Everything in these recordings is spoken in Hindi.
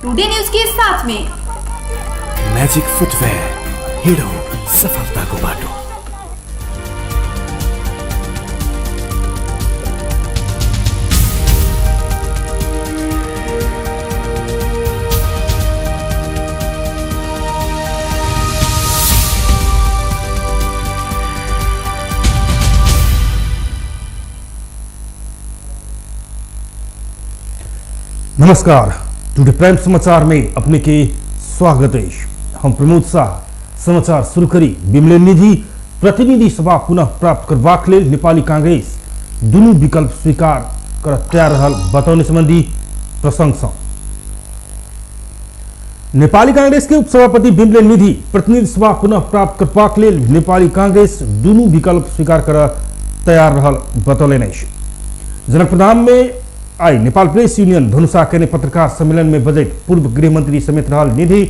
टुडे न्यूज के साथ में मैजिक फुटवेयर, हिडो सफलता को बाटो। नमस्कार, टुडे प्राइम समाचार में अपने के स्वागत है। हम प्रमोद शाह समाचार शुरू करी। विमलेन निधि प्रतिनिधि सभा पुनः प्राप्त करबाक लेल नेपाली कांग्रेस दुनू विकल्प स्वीकार कर तैयार रहल बताउने संबंधी प्रशंसा। नेपाली कांग्रेस के उपसभापति विमलेन निधि प्रतिनिधि सभा पुनः प्राप्त करबाक लेल नेपाली कांग्रेस दुनू विकल्प स्वीकार कर तैयार रहल बतौलनि। जनकप्रधान में आई नेपाल प्रेस यूनियन धनुषा के पत्रकार सम्मेलन में बजट पूर्व गृह मंत्री समेत रहल निधि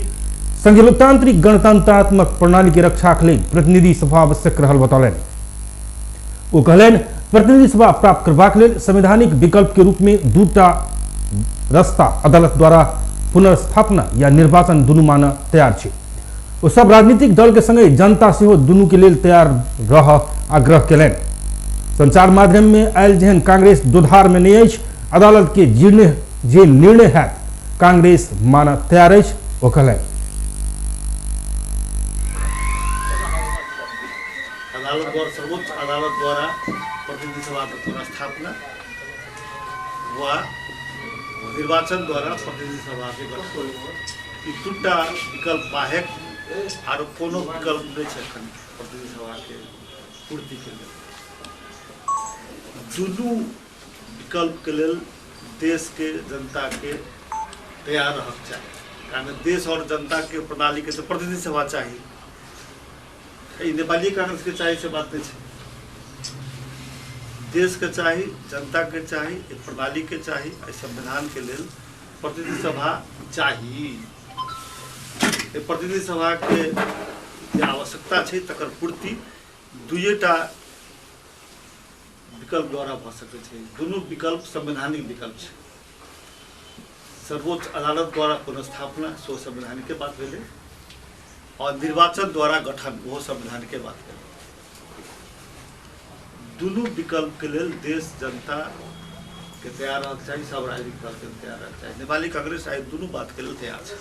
संघीय लोकतांत्रिक गणतंत्रात्मक प्रणाली के रक्षा के लिए प्रतिनिधि सभा आवश्यक रहल बतौलनि। वो कहलनि प्रतिनिधि सभा प्राप्त करबाक लेल संवैधानिक विकल्प के रूप में दूटा रास्ता अदालत द्वारा पुनर्स्थापना या निर्वाचन दुनू मान तैयार छे। वो सब राजनीतिक दल के संगे जनता सेहो दुनू के लेल तैयार रह आग्रह केलनि। संचार माध्यम में आयल जेहन कांग्रेस दोधार में नहीं अछि, अदालत के जे निर्णय है कांग्रेस मान तैयार है। वो कहलनि अदालत द्वारा सर्वोच्च अदालत द्वारा प्रतिनिधि सभा की पुनर्स्थापना व निर्वाचन द्वारा प्रतिनिधि सभा के गठन ई दूटा विकल्प बाहेक आरो कोनो विकल्प नहीं है। प्रतिनिधि सभा के पूर्ति के लिए दुनू विकल्प के लिए देश के जनता के तैयार रहना चाहिए। कारण देश और जनता के प्रणाली के तो प्रतिनिधि सभा चाहिए। नेपाली कांग्रेस के चाहिए से बात नहीं है। देश के चाहिए, जनता के चाहिए, एक प्रणाली के चाहिए, संविधान के लिए प्रतिनिधि सभा चाहिए। प्रतिनिधि सभा के आवश्यकता है तकर पूर्ति दुएटा विकल्प द्वारा भ सके छै। दुनू विकल्प संवैधानिक विकल्प है। सर्वोच्च अदालत द्वारा पुनर्स्थापना सो संवैधानिक के बात भेले और निर्वाचन द्वारा गठन वो संवैधानिक के बात भेले। दुनू विकल्प के लिए देश जनता के तैयार रहना चाहिए, सब राजनीतिक दल के तैयार रहना चाहिए। नेपाली कांग्रेस आई दुनू बात के लिए तैयार है।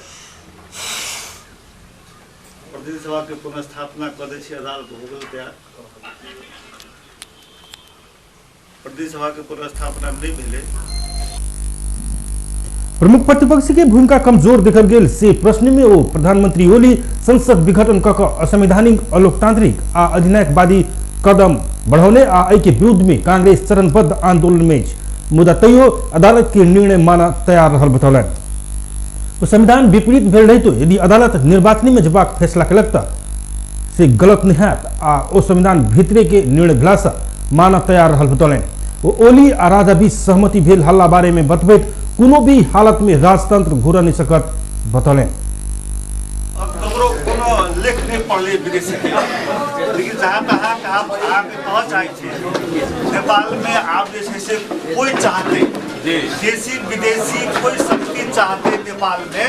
प्रतिनिधि सभा के पुनर्स्थापना कर दै छी, अदालत हो गेल तैयार। प्रतिनिधि सभा के पुनर्स्थापना नहीं भेले। प्रमुख प्रतिपक्ष के भूमिका कमजोर देखल गेल से प्रश्न में वो प्रधानमंत्री ओली संसद विघटन क असंवैधानिक, अलोकतांत्रिक आ अधिनायकवादी कदम बढ़ौने आ के विरुद्ध में कांग्रेस चरणबद्ध आंदोलन में मुदा तैयो अदालत के निर्णय माना तैयार रहल बतौलनि। तो संविधान विपरीत भेल रही तो यदि अदालत निर्वाचन में जबाक फैसला कलक से गलत नहीं है आ ओ संविधान भितरे के निर्णय भेला से माना तैयार रहल बतौलनि। ओली आ राजा बीच सहमति भेल हल्ला बारे में बतबैत कोनो भी हालत में राजतंत्र घूर नहीं सकत बतौलनि। लेख नहीं पढ़ले विदेशी के, लेकिन जहाँ तहाँ आप आगे पहुँच आए थे। नेपाल में आप जैसे से कोई चाहते देशी विदेशी कोई शक्ति चाहते नेपाल में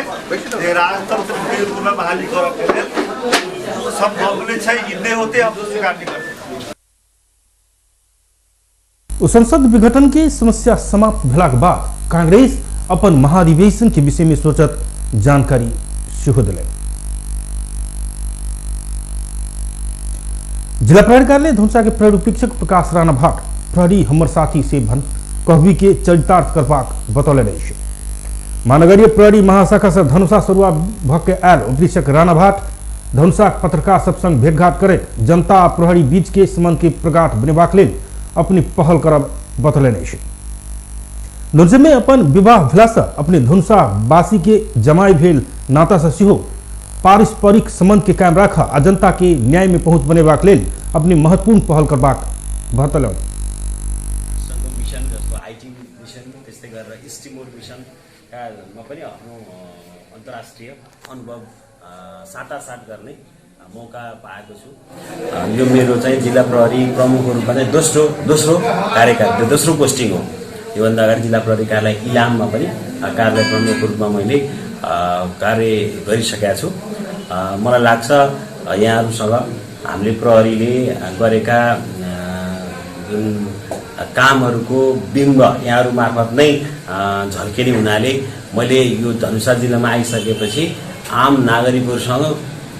राजतंत्र के पुनः बहाली कर संभव नहीं होते, हम स्वीकार नहीं करते। संसद विघटन के समस्या समाप्त भेला के बाद कांग्रेस अपन महाधिवेशन के विषय में सोचत जानकारी सेहो दिले। जिला प्रहरी कार्यालय धनुषा के प्रहरी अधीक्षक प्रकाश राणा भाट प्रहरी हमर साथी से कहवी के चरितार्थ करबाक बतौले। महानगरीय प्रहरी महाशाखा से धनुषा शुरुआत भके आयल उपरीक्षक राणा भाट धनुषा पत्रकार सब संग भेंटघाट करे जनता आ प्रहरी बीच के संबंध के प्रगाढ़ बनेबाक लेल अपनी पहल करब बतौलनि। धनुषा में अपन विवाह भेला से अपने धनुषा वासी के जमाई भेल नाता से सेहो पारस्परिक संबंध के कायम राख आ जनता के न्याय में पहुंच बनेबाक लेल अपनी महत्वपूर्ण पहल करबाक बतौलनि। मिशन जस्तो आईटी मिशन त्यस्तै गरेर स्टिमोर मिशनमा पनि आफ्नो अन्तर्राष्ट्रिय अनुभव साटासाट गर्ने मौका पाएको छु। यो मेरो चाहिँ जिल्ला प्रहरी प्रमुखको रूपमा चाहिँ दोस्रो कार्यकाल दोस्रो पोस्टिङ हो। योभन्दा अगाडि जिल्ला प्रहरी कार्यालय इलाममा पनि कार्यालय प्रमुखको रूपमा मैले कार्य गरिसकेका छु। मलाई लाग्छ यहाँहरूसँग हामीले प्रहरीले गरेका जुन कामहरूको बिम्ब यहाँहरू मार्फत नै झल्किने हुनाले मैले यो धनुषा जिल्लामा आइसकेपछि आम नागरिकहरूसँग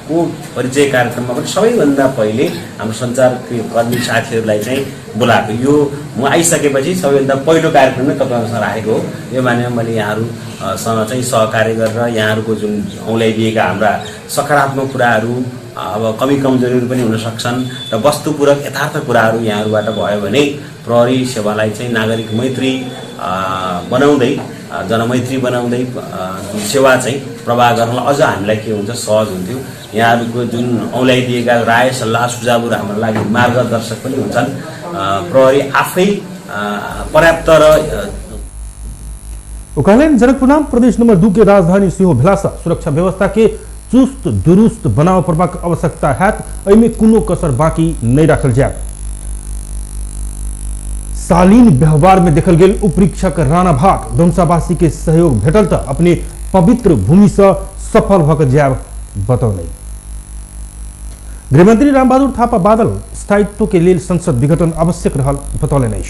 को परिचय कार्यक्रममा पनि सबैभन्दा पहिले हाम्रो सञ्चारकर्मी साथीहरूलाई चाहिँ बोलाएको। यो म आइसकेपछि सबैभन्दा पहिलो कार्यक्रम नै तपाईँहरूसँग राखेको हो। यो मानेमा मैले यहाँहरूसँग चाहिँ सहकार्य गरेर यहाँहरूको जुन औँल्याइदिएका हाम्रा सकारात्मक कुराहरू, अब कमी कमजोरीहरू पनि हुन सक्छन् र वस्तुपूरक यथार्थ कुराहरू यहाँहरूबाट भयो भने प्रहरी सेवालाई चाहिँ नागरिक मैत्री बनाउँदै, जनमैत्री बनाउँदै सेवा चाहिँ प्रवाह गर्नलाई अझ हामीलाई के हुन्छ सहज हुन्थ्यो। यहाँहरूको जुन औँल्याइदिएका राय सल्लाह सुझावहरू हाम्रो लागि मार्गदर्शक पनि हुन्छन्। प्रहरी आफै पर्याप्त र उकालैन जनकपुर नाम प्रदेश नंबर 2 के राजधानी से हो भिलासा सुरक्षा व्यवस्था के चुस्त दुरुस्त बनाव प्रभाक आवश्यकता है। एमे कुनो कसर बाकी नहीं रखल जाए। शालीन व्यवहार में देखल गेल उपरीक्षक राणा भाट धनुषावासी के सहयोग भेटल तो अपने पवित्र भूमि से सफल भक जाए बतौले। गृहमंत्री रामबहादुर थापा बादल स्थायित्व के लिए संसद विघटन आवश्यक रहल बतौले नहीं।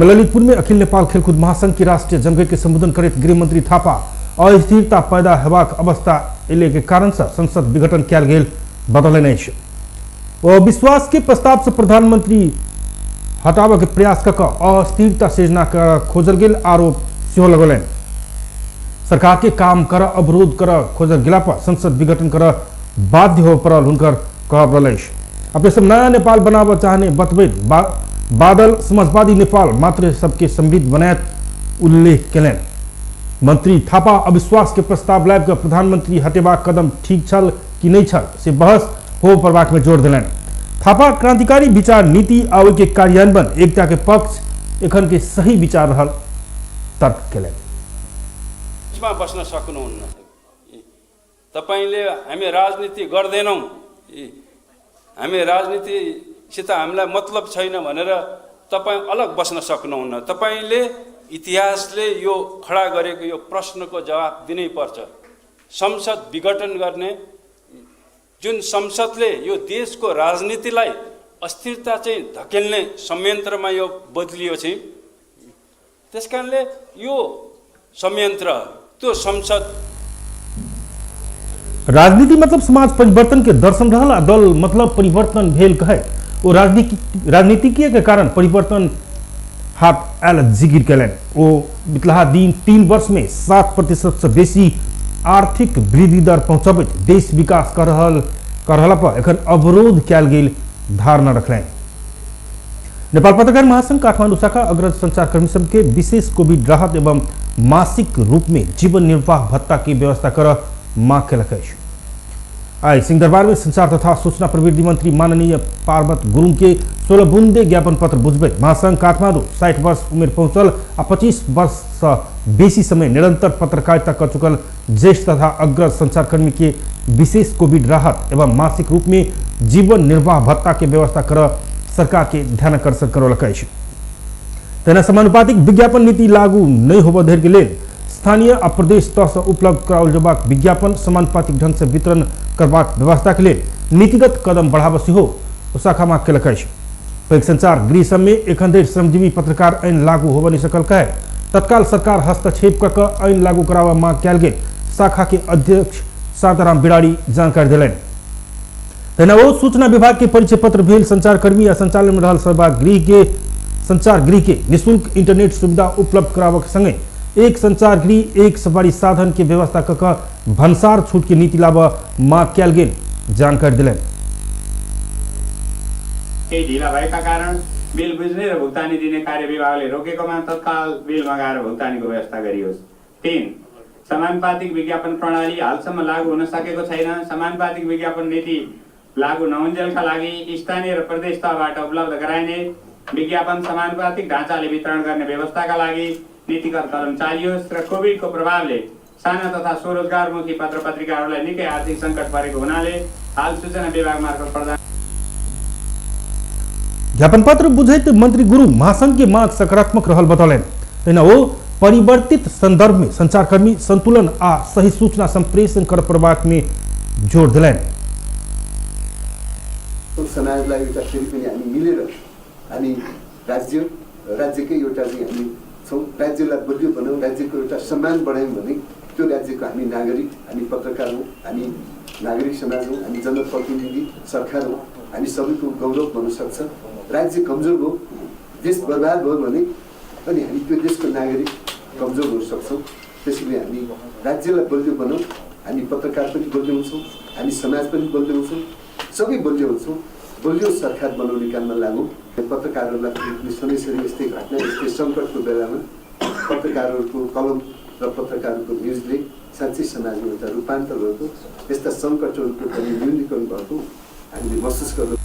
ललितपुर में अखिल नेपाल खेलकूद महासंघ की राष्ट्रीय जमघट के संबोधन करते गृहमंत्री थापा अस्थिरता पैदा हेबाक अवस्था एले के कारण से संसद विघटन किया गेल बतौले नहीं। विश्वास के प्रस्ताव से प्रधानमंत्री हटाव के प्रयास कर अस्थिरता सृजना कर खोजल गेल आरोप सेहो लगौलन। सरकार के काम कर अवरोध कर खोजल गेला पर संसद विघटन कर बाध्य हो पड़ल हुनकर कहब रहल। अपने सब नया नेपाल बनाव चाहने बतबैत बादल समाजवादी नेपाल मात्र सबके समृद्ध बनायत उल्लेख कलन। मंत्री थापा अविश्वास के प्रस्ताव लायब के प्रधानमंत्री हटेबा कदम ठीक छल कि नहीं छल से बहस हो प्रभाक में जोर दिलन। थापा क्रांतिकारी विचार नीति आवे के कार्यान्वयन एकता के पक्ष एखन के सही विचार रहल तर्क कलन। इसमा बस्न सक्नुहुन्न। तपाईले हामी राजनीति गर्दैनौं, हामी राजनीतिसित हामीलाई मतलब छैन भनेर तपाई अलग बस्न सक्नुहुन्न। तपाईले इतिहासले यो खडा गरेको यो प्रश्नको जवाब दिनै पर्छ। संसद विघटन गर्ने जुन संसदले यो देशको राजनीतिलाई अस्थिरता चाहिँ धकेल्ने संयन्त्रमा यो बदलियो छ। त्यसकारणले यो संयन्त्र त्यो संसद राजनीति मतलब समाज परिवर्तन के दर्शन रहल। दल मतलब परिवर्तन भेल कहे वो राजनीतिकीय के कारण परिवर्तन हाथ आयल जिगिर कलन। वो बितलाहा दिन 3 वर्ष में 7% से बेसी आर्थिक वृद्धि दर पहुंचबैत देश विकास कर रहला पर एखन अवरोध कयल गेल धारणा रखलन। नेपाल पत्रकार महासंघ काठमाडौँ शाखा अग्रज संचारकर्मी सब के विशेष कोविड राहत एवं मासिक रूप में जीवन निर्वाह भत्ता की व्यवस्था कर मांग कलक। आज सिंहदरबार में संचार तथा सूचना प्रविधि मंत्री माननीय पार्वत गुरुङ के 16 बुंदे ज्ञापन पत्र बुझबै महासंघ काठमाडौँ 60 वर्ष उमेर पहुंचल आ 25 वर्ष से बेसी समय निरंतर पत्रकारिता कर चुकल ज्येष्ठ तथा अग्रज संचारकर्मी के विशेष कोविड राहत एवं मासिक रूप में जीवन निर्वाह भत्ता के व्यवस्था कर सरकार के ध्यानाकर्षण करौलक। तेना समानुपातिक विज्ञापन नीति लागू नहीं होबऽ धरि के लेल स्थानीय आ प्रदेश स्तर से उपलब्ध कराओल जबाक विज्ञापन समानुपातिक ढंग से वितरण करबाक व्यवस्था के लिए नीतिगत कदम बढ़ावा सेहो शाखा मांग कलक। पैघ संचार गृह सब में एखन धरि श्रमजीवी पत्रकार आइन लागू होबऽ नहीं सकल कहे तत्काल सरकार हस्तक्षेप कर आइन लागू करावा मांग कयल गेल शाखा के अध्यक्ष शांताराम बिराड़ी जानकारी दिलन। तेना वो सूचना विभाग के परिचय पत्र भेल संचारकर्मी आ संचालन में रहल संचार गृह के निःशुल्क इंटरनेट सुविधा उपलब्ध कराबक संगे एक संचार गृह एक सवारी साधन के व्यवस्था कर भन्सार छूट की नीति लाभ मांग कयल गेल जानकारी दिलन। केही ढिला भएका कारण बिल बुझ्ने र भुक्तानी दिने कार्य विभागले रोकेकोमा तत्काल बिल मगाएर भुक्तानीको व्यवस्था गरियोस्। 3 समानुपातिक विज्ञापन प्रणाली हालसम्म लागू हुन सकेको छैन। समानुपातिक विज्ञापन नीति लागू नहुन्जेलका लागि स्थानीय र प्रदेश तहबाट उपलब्ध गराइने विज्ञापन समानुपातिक ढाँचाले वितरण गर्ने व्यवस्थाका लागि नीतिगत कदम चालियोस् र कोभिडको प्रभावले साना तथा स्वरोजगारमुखी पत्र पत्रिकाहरूलाई निकै आर्थिक सङ्कट परेको हुनाले हाल सूचना विभाग मार्फत प्रदान ज्ञापन पत्र बुझैत मंत्री गुरुङ महासंघ के मांग सकारात्मक रहल बतौलन। तेना वो परिवर्तित संदर्भ में संचारकर्मी संतुलन आ सही सूचना संप्रेषण कर प्रवाक में जोड़ दिलान्। समाजलाई एउटा फेरि पनि हामी मिलेर हामी राज्यकै एउटा चाहिँ हामी छौँ। राज्यलाई बलियो बनाऊँ, राज्यको एउटा सम्मान बढायौँ भने त्यो राज्यको हामी नागरिक, हामी पत्रकार हौँ, हामी नागरिक समाज हौँ, हामी जनप्रतिनिधि सरकार हौँ, हामी सबैको गौरव बन्न सक्छ। राज्य कमजोर हो, देश बर्बाद भयो भने अनि हामी त्यो देशको नागरिक कमजोर हुन सक्छौँ। त्यसैले हामी राज्यलाई बलियो बनाऊँ, हामी पत्रकार पनि बलियो हुन्छौँ, हामी समाज पनि बलियो हुन्छौँ, सबै बलियो हुन्छौँ। बलियो सरकार बनाउने काममा लागौँ। पत्रकारहरूलाई सधैँसरी यस्तै घटना, यस्तै सङ्कटको बेलामा पत्रकारहरूको कलम र पत्रकारहरूको न्युजले साँच्चै समाजमा एउटा रूपान्तर भएको, यस्ता सङ्कटहरूको पनि न्यूनीकरण भएको हामीले महसुस गर्छौँ।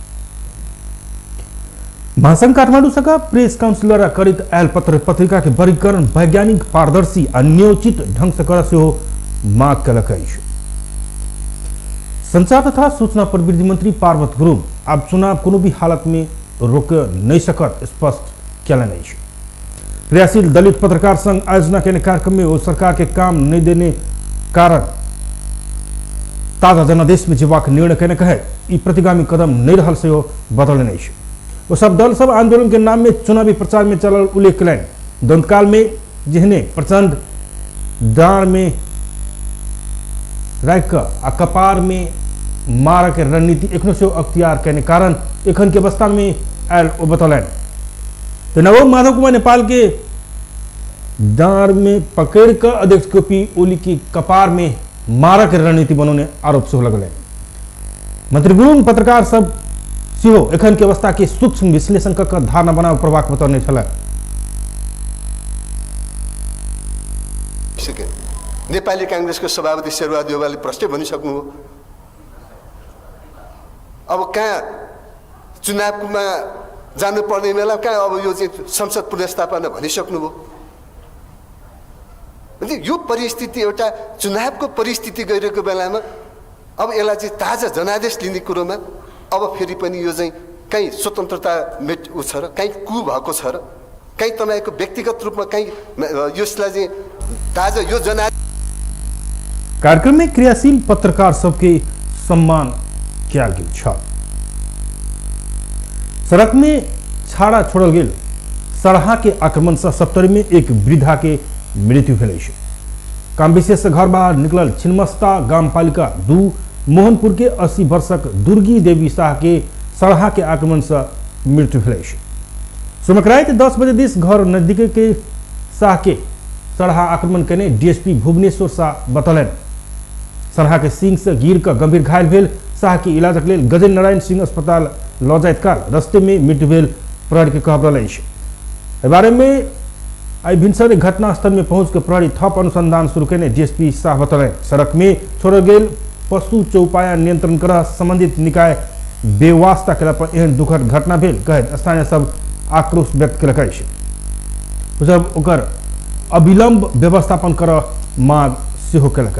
महासंघ काठमाडौँसँग प्रेस काउन्सिलर करित आयल पत्र पत्रिका के वर्गीकरण वैज्ञानिक पारदर्शी और न्योचित ढंग से कर माग कलक। संचार तथा सूचना प्रविधि मंत्री पार्वत गुरुङ अब चुनाव कोनो भी हालत में रोक नहीं सकत स्पष्ट किया नहीं। क्रियाशील दलित पत्रकार संघ आयोजना के कार्यक्रम में वो सरकार के काम नहीं देने कारण ताजा जनादेश में जीवाक निर्णय कहने कहे ये प्रतिगामी कदम नहीं रहल से बदल नहीं। वो सब दल सब आंदोलन के नाम में चुनावी प्रचार में चलल उल्लेख कलन। दंतकाल में जिन्हें प्रचंड दांड में रख कपार में मार के रणनीति एक से अख्तियार करने कारण एखन के अवस्था में आयल बतौलन। तो नवम माधव कुमार नेपाल के दांड में पकड़ कर अध्यक्ष केपी ओली की कपार में मार के रणनीति बनाने आरोप से लगल। मंत्री गुरुङ पत्रकार सब सिहो एखन के अवस्था के सूक्ष्म विश्लेषण कर धारणा बनाव प्रभाव बताउने छल। नेपाली कांग्रेसको सभापति शेरबहादुर देउवाले प्रश्न भनिसक्नुभयो। अब कहाँ चुनावमा जानुपर्ने बेला कहाँ अब यो चाहिँ संसद पुनर्स्थापना भनिसक्नुभयो। यो परिस्थिति एउटा चुनावको परिस्थिति गइरहेको बेलामा अब यसलाई चाहिँ ताजा जनादेश लिने कुरोमा अब फेरि पनि यो चाहिँ कहीँ स्वतन्त्रता उ छ र कहीँ कु भएको छ र कहीँ तपाईँको व्यक्तिगत रूपमा कहीँ यसलाई चाहिँ ताजा यो जना। कार्यक्रम में क्रियाशील पत्रकार सबके सम्मान किया गेल छ। सड़क में छाड़ा छोड़ल गेल सरहा के आक्रमण से सप्तरी में एक वृद्धा के मृत्यु भेल। काम विशेष से घर बाहर निकलल छिन्मस्ता गामपालिका 2 मोहनपुर के 80 वर्षक दुर्गी देवी शाह के सरहा के आक्रमण से मृत्यु भेल। सुमकराइत 10 बजे दिस घर नजदीक के शाह के सरहा आक्रमण करने डीएसपी भुवनेश्वर शाह बतौलन। सरहा के सिंह से गिर कर गंभीर घायल भेल। शाह की इलाजक लेल गजेन्द्र नारायण सिंह अस्पताल लऽ जाइत काल रस्ते में मृत्यु भेल प्रहरी के कहल। इस बारे में आई भिनसर घटनास्थल में पहुंचकर प्रहरी थप अनुसंधान शुरू करने डीएसपी शाह बतौलन। सड़क में छोड़ल गेल पशु चौपाया नियंत्रण कर संबंधित निकाय बेवास्ता कला पर एहन दुखद घटना भेल कहे स्थानीय सब आक्रोश व्यक्त कलक। जब ओकर अविलंब व्यवस्थापन कर मांग सेहो कलक।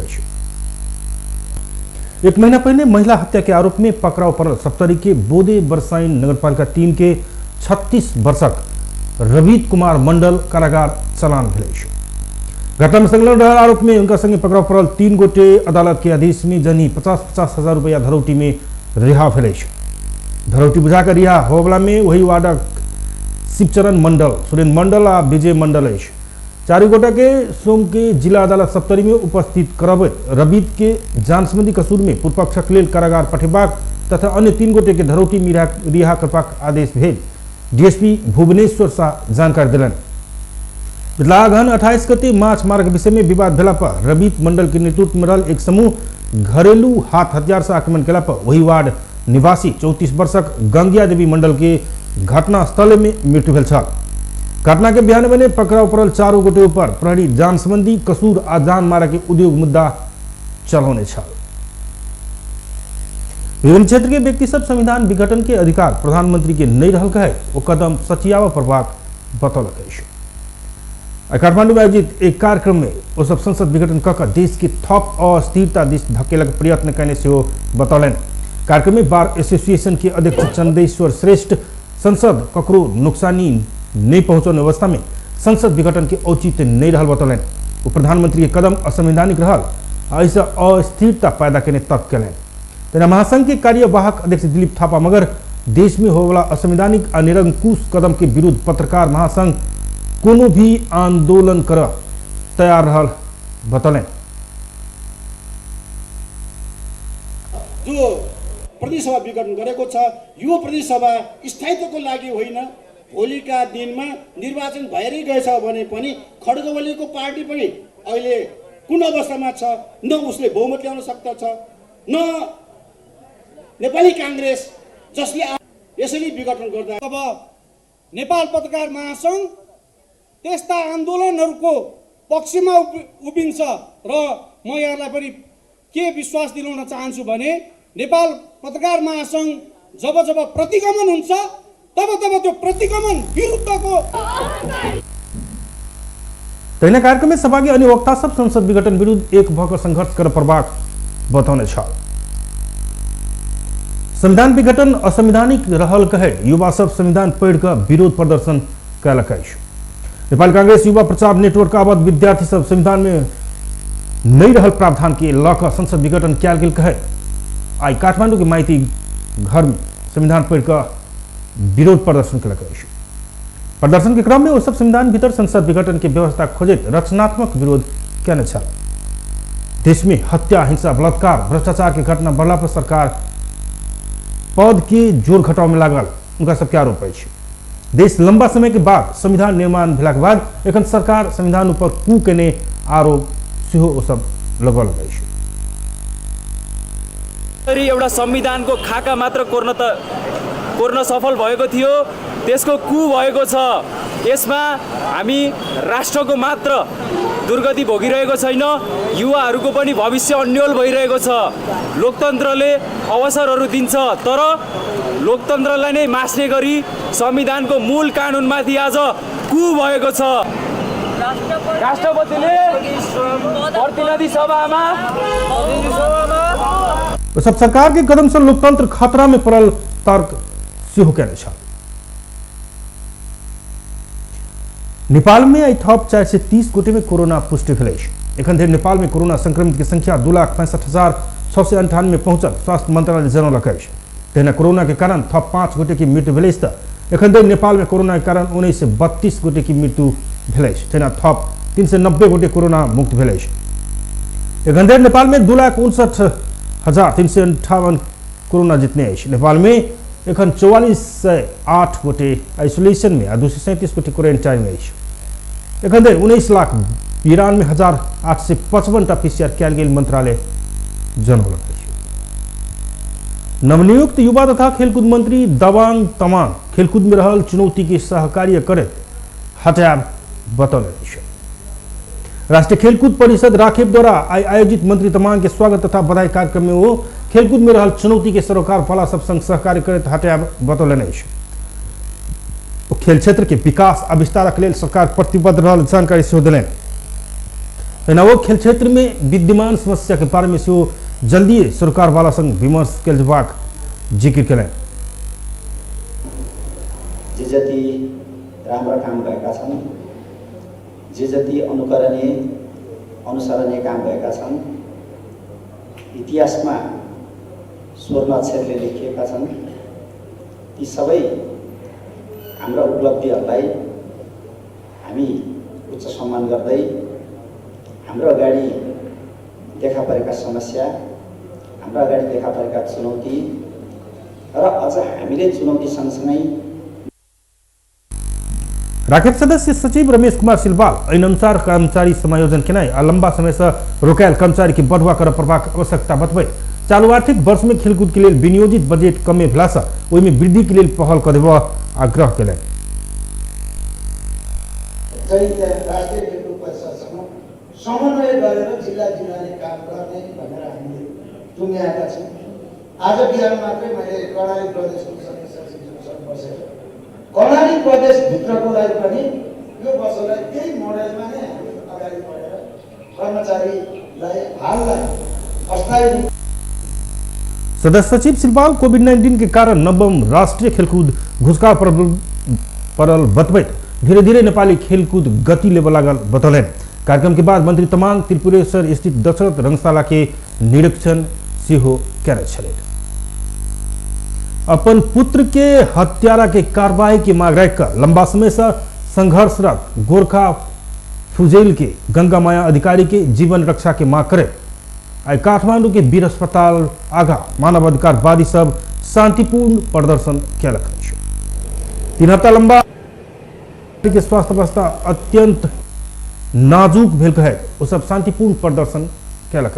एक महीना पहले महिला हत्या के आरोप में पकड़ाव पड़ल सप्तरी के बोदे बरसाइन नगरपालिका 3 के 36 वर्षक रवित कुमार मंडल कारागार चलान भेल। घटना में संलग्न रहल आरोप में उनका संगे पकड़ाव पड़ल 3 गोटे अदालत के आदेश में जनी 50-50 हजार रुपया धरौटी में रिहा भेल। धरौटी बुझाकर रिहा होबला में वही वार्डक शिवचरण मंडल, सुरेन्द्र मंडल आ विजय मंडल। 4 गोटा के सोम के जिला अदालत सप्तरी में उपस्थित करबैत रबित के जान संबंधी कसूर में पूर्वपक्षक लेल कारागार पठेबाक तथा अन्य 3 गोटे के धरौटी रिहा करबाक आदेश भेल डीएसपी भुवनेश्वर शाह जानकारी दिलन। लागन 28 गते माछ मार के विषय में विवाद भेला पर रबित मंडल के नेतृत्व में रहल एक समूह घरेलू हाथ हथियार से आक्रमण केला पर वही वार्ड निवासी 34 वर्षक गंगिया देवी मंडल के घटनास्थल में मृत्यु भेल छल। घटना के बयान में पकड़ाव पड़ल 4 गोटे ऊपर प्रहरी जान संबंधी कसूर आ जान मारा के उद्योग मुद्दा चलौने छल। विभिन्न क्षेत्र के व्यक्ति सब संविधान विघटन के अधिकार प्रधानमंत्री के नहीं रहल कहे वो कदम सचियावा प्रभाग बतौलक। काठमांडू में आयोजित एक कार्यक्रम में वो सब संसद विघटन कऽ देश के थप अस्थिरता दिश धकेलक प्रयत्न करने से वो बतौलन। कार्यक्रम में बार एसोसिएशन के अध्यक्ष चंदेश्वर श्रेष्ठ संसद ककरो नुकसानी नहीं पहुंचाने अवस्था में संसद विघटन के औचित्य नहीं रहल बतौलन। वो प्रधानमंत्री के कदम असंवैधानिक रहल, ऐसे अस्थिरता पैदा करने तक कलन। तेना महासंघ के कार्यवाहक अध्यक्ष दिलीप थापा मगर देश में होने वाला असंवैधानिक और निरंकुश कदम के विरुद्ध पत्रकार महासंघ कोनो भी आंदोलन कर तैयार रहल बतौलन। जो प्रतिसभा विघटन गरेको छ यो प्रतिसभा स्थायित्वको लागि होइन। भोलिका दिनमा निर्वाचन भएरै गएछ भने पनि खड्गवलीको पार्टी पनि अहिले कुन अवस्थामा छ, न उसले बहुमत ल्याउन सक्दछ, न नेपाली कांग्रेस जसले यसरी विघटन गर्दा अब नेपाल पत्रकार महासंघ त्यस्ता आन्दोलनहरूको पक्षमा उभिन्छ। र म यहाँलाई पनि के विश्वास दिलाउन चाहन्छु भने नेपाल पत्रकार महासंघ जब जब प्रतिगमन हुन्छ तब तब त्यो प्रतिगमन विरुद्धको। तैना कार्यक्रम में सहभागी अन्य वक्ता सब संसद विघटन विरुद्ध एक भएका संघर्ष कर प्रभाग बताउने छ। संविधान विघटन असंवैधानिक रहल कहे युवा सब संविधान पढ़ कर विरोध प्रदर्शन कयलक। नेपाल कांग्रेस युवा प्रचार नेटवर्क आवत विद्यार्थी सब संविधान में नहीं रहल प्रावधान के लक संसद विघटन कयल गेल कहे आई काठमांडू के माइती घर में संविधान पढ़ कर विरोध प्रदर्शन कयलक। प्रदर्शन के क्रम में वो सब संविधान भीतर संसद विघटन की व्यवस्था खोजित रचनात्मक विरोध कयने छ। देश में हत्या, हिंसा, बलात्कार, भ्रष्टाचार की घटना बढ़ला पर सरकार पद के जोर घटाव में लागल उनका सबके आरोप है। देश लंबा समय के बाद संविधान निर्माण भेला के बाद एखन सरकार संविधान ऊपर कू केने आरोप सेहो सब लगल है। एउटा संविधानको खाका मात्र कोर्न सफल भएको थियो, त्यसको कु भएको छ। यसमा हामी राष्ट्रको मात्र दुर्गति भोगिरहेको छैन, युवाहरूको पनि भविष्य अन्यल भइरहेको छ। लोकतन्त्रले अवसरहरू दिन्छ तर लोकतन्त्रलाई नै मास्ने गरी संविधानको मूल कानुनमाथि आज कु भएको छ। राष्ट्रपतिले प्रतिनिधि सभामा सब सरकार के कदम से लोकतंत्र खतरा में पड़ल तर्क सेहो कयने छ। नेपाल में आई थप 430 गोटे में कोरोना पुष्टि भेल। एखन धरि नेपाल में कोरोना संक्रमित की संख्या 2,65,698 पहुंचल स्वास्थ्य मंत्रालय जनौलक। तहिना कोरोना के कारण थप 5 गोटे की मृत्यु भेल। एखन धरि नेपाल में कोरोना के कारण 1932 गोटे की मृत्यु भेल। तहिना थप 390 गोटे कोरोना मुक्त भेल। एखन धरि नेपाल में 2,59,358 कोरोना जितने। नेपाल में एखन 4408 गोटे आइसोलेशन में 237 गोटे क्वारेंटाइन में। एखन धरि 19,92,855 PCR कयल गेल मंत्रालय जनौलक। नवनियुक्त युवा तथा खेलकूद मंत्री दबांग तमाङ खेलकूद में रहल चुनौती के सहकार्य करैत हटायब बतौलनि। राष्ट्रीय खेलकूद परिषद राखेप द्वारा आयोजित मंत्री तमाङ के स्वागत तथा बधाई कार्यक्रम में वो खेलकूद में रहल चुनौती के सरोकार वाला सब संग सहकार्य करैत हटायब बतौलनि। खेल क्षेत्र के विकास आ विस्तारक लेल सरकार प्रतिबद्ध रहल जानकारी सेहो देलनि। तहिना वो खेल क्षेत्र में विद्यमान समस्या के बारे में सेहो जल्दी सरकार वाला संग विमर्श कयल जेबाक जिक्र कयलनि। जे जति राम्रा काम भएका छन्, जे जति अनुसरणीय काम भएका छन्, इतिहासमा स्वर्ण अक्षरले लेखिएका छन्, ती सबै हाम्रा उपलब्धिहरूलाई हामी उच्च सम्मान गर्दै हाम्रो अगाडि देखा परेका समस्या, हाम्रो अगाडि देखा परेका चुनौती र अझ हामीले चुनौती सँगसँगै राखेप सदस्य सचिव रमेश कुमार सिलवाल ऐन अनुसार कर्मचारी समायोजन के नहीं लंबा समय से रोकायल कर्मचारी की बढ़वा कर प्रभाव आवश्यकता बतबे चालू आर्थिक वर्ष में खेलकूद के लिए विनियोजित बजेट कमे भेला से ओहिमे वृद्धि के लिए पहल कर देव आग्रह कयलनि। समन्वय गरेर जिल्ला जिल्लाले काम गर्ने भनेर हामीले टुङ्ग्याएका छौँ। आज बिहान मात्रै मैले कर्णाली प्रदेशको सदस्यसँग बसेर कर्णाली प्रदेशभित्रकोलाई पनि यो वर्षलाई त्यही मोडेलमा नै हामी अगाडि बढेर कर्मचारीलाई हाललाई अस्थायी। सदस्य सचिव सिलवाल कोविड-19 के कारण नवम राष्ट्रीय खेलकूद घुसका परल बतबैत धीरे धीरे नेपाली खेलकूद गति लेबल लागल बतौलन। कार्यक्रम के बाद मंत्री तमाङ त्रिपुरेश्वर स्थित दशरथ रंगशाला के निरीक्षण सेहो करे छले। अपन पुत्र के हत्यारा के कार्रवाई की मांग रखकर लंबा समय से संघर्षरत गोरखा फुजेल के गंगा माया अधिकारी के जीवन रक्षा के मांग करे आज काठमांडू के वीर अस्पताल आगा मानवाधिकारवादी सब शांतिपूर्ण प्रदर्शन कैलक। 3 हफ्ता लंबा के स्वास्थ्य अवस्था अत्यंत नाजुक भेल कहे वो सब शांतिपूर्ण प्रदर्शन कैलक।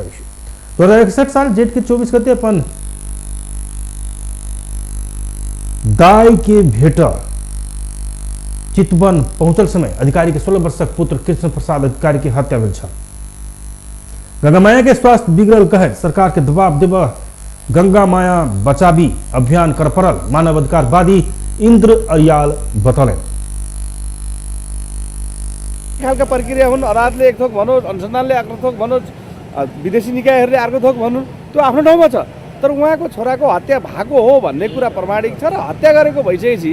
2061 साल जेठ के 24 गते अपन दाई के भेटा चितवन पहुंचल समय अधिकारी के 16 वर्षक पुत्र कृष्ण प्रसाद अधिकारी की हत्या भेल। गंगा माया के स्वास्थ्य बिगड़ल कहे सरकार के दबाव देव गंगा माया बचावी अभियान कर पड़ल मानवाधिकारवादी इंद्र अरियाल बतौले। खालका प्रक्रिया हुन्, अदालतले एक थोक भनौँ, अनुसन्धानले अर्को थोक भनौँ, विदेशी निकायहरूले अर्को थोक भनौँ, त्यो आफ्नो ठाउँमा छ। तर उहाँको छोराको हत्या भएको हो भन्ने कुरा प्रमाणिक छ र हत्या गरेको भइसकेपछि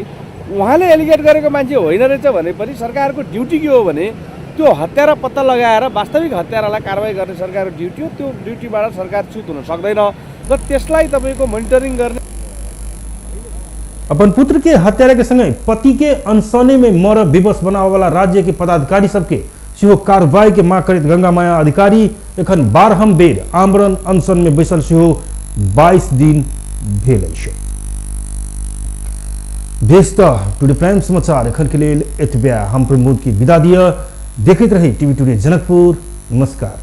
उहाँले एलिगेट गरेको मान्छे होइन रहेछ भने पनि सरकारको ड्युटी के हो भने त्यो हत्यारा पत्ता लगाएर वास्तविक हत्यारालाई कारवाही गर्ने सरकारको ड्युटी हो। त्यो ड्युटीबाट सरकार च्युत हुन सक्दैन र त्यसलाई तपाईँको मोनिटरिङ गर्ने। अपन पुत्र के हत्यारा के संगे पति के अनशने में मर विवश बनावे वाला राज्य के पदाधिकारी सबके सेहो कार्रवाई के मांग करत गंगा माया अधिकारी एखन 12हम बेर आमरण अनशन में बैसल सेहो 22 दिन भेल अछि। व्यस्त टुडे प्राइम समाचार एखन के लिए एतबे हम प्रमोद की विदा दिया। देखते रही टीवी टुडे जनकपुर। नमस्कार।